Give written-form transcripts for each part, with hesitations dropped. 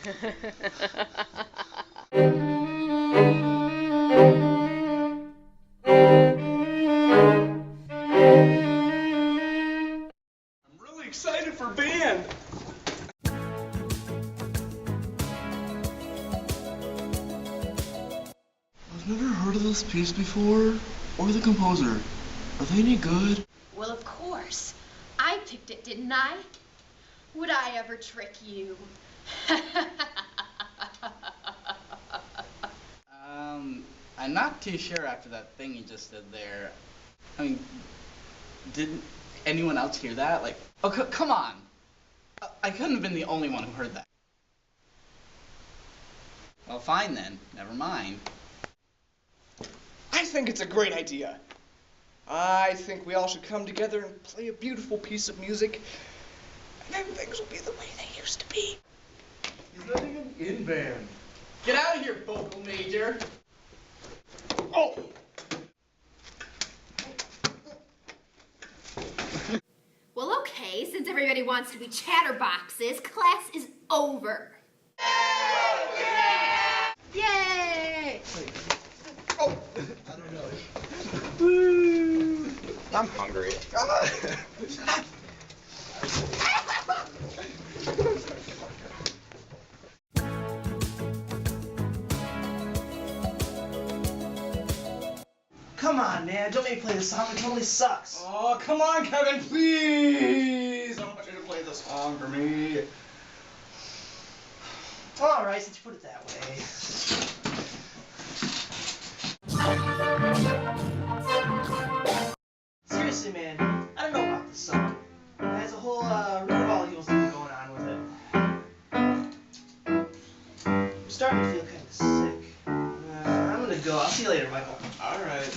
I'm really excited for band. I've never heard of this piece before, or the composer. Are they any good? Well, of course. I picked it, didn't I? Would I ever trick you? I'm not too sure after that thing you just did there. I mean, didn't anyone else hear that? Like, oh, come on. I couldn't have been the only one who heard that. Well, fine then. Never mind. I think it's a great idea. I think we all should come together and play a beautiful piece of music, and then things will be the way they used to be. He's not even in band. Get out of here, vocal major. Oh! Well, okay, since everybody wants to be chatterboxes, class is over. Yay! Oh! I don't know. Woo! I'm hungry. Come on, man. Don't make me play this song. It totally sucks. Oh, come on, Kevin, please! I want you to play the song for me. All right, since you put it that way. Seriously, man. I don't know about this song. It has a whole root of all evil thing going on with it. I'm starting to feel kind of sick. I'm gonna go. I'll see you later, Michael. All right.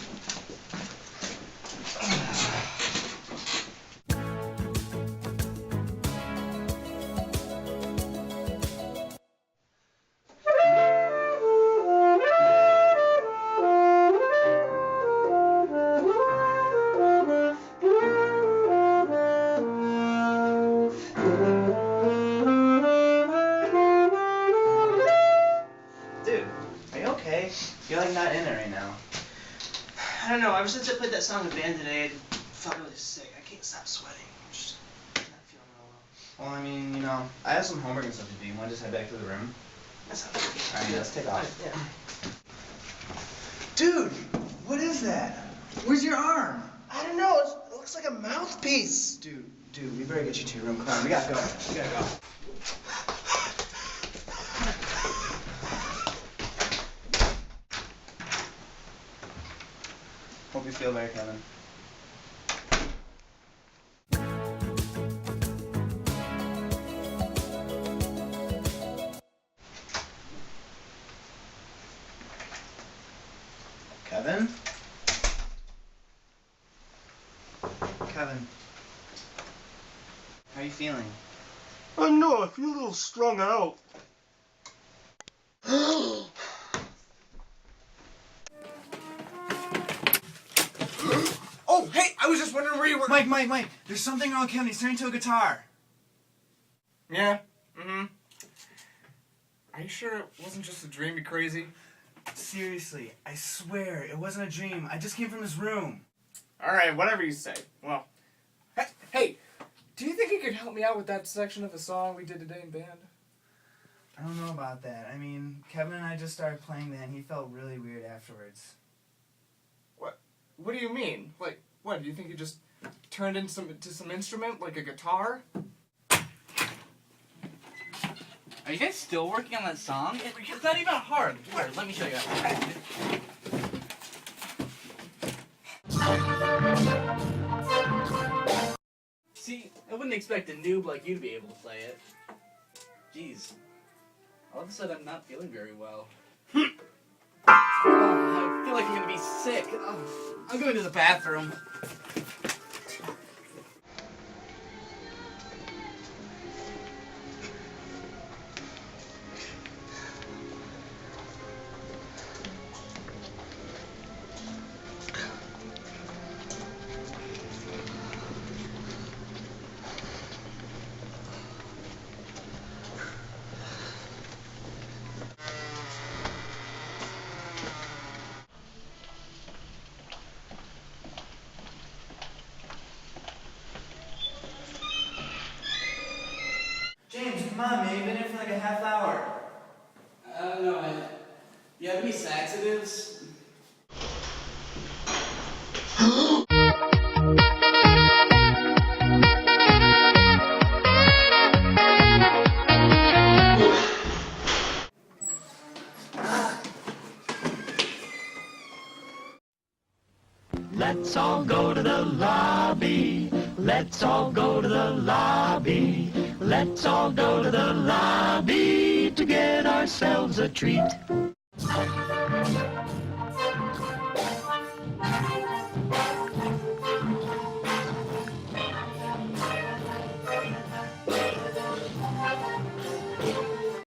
Dude, are you okay? You're like not in it right now. I don't know. Ever since I played that song in band today, I felt really sick. I can't stop sweating. I'm just not feeling real well. Well, I mean, you know, I have some homework and stuff to do. You want to just head back to the room? That sounds good. Alright, let's take off. Yeah. Dude, what is that? Where's your arm? I don't know. It looks like a mouthpiece. Dude, we better get you to your room. Come on, we gotta go. We gotta go. Hope you feel better, Kevin. Kevin? Kevin. How are you feeling? I know, I feel a little strung out. Oh, hey! I was just wondering where you were. Mike, there's something wrong with Kevin. He's turning to a guitar. Yeah? Mm-hmm. Are you sure it wasn't just a dream, you crazy? Seriously, I swear, it wasn't a dream. I just came from his room. Alright, whatever you say. Well, hey, do you think you could help me out with that section of the song we did today in band? I don't know about that. I mean, Kevin and I just started playing that, and he felt really weird afterwards. What do you mean? Like, what, do you think you just turned into some instrument, like a guitar? Are you guys still working on that song? It's not even hard. Here, let me show you. See, I wouldn't expect a noob like you to be able to play it. Jeez. All of a sudden, I'm not feeling very well. I feel like I'm gonna be sick. I'm going to the bathroom. to the lobby. Let's all go to the lobby. Let's all go to the lobby to get ourselves a treat.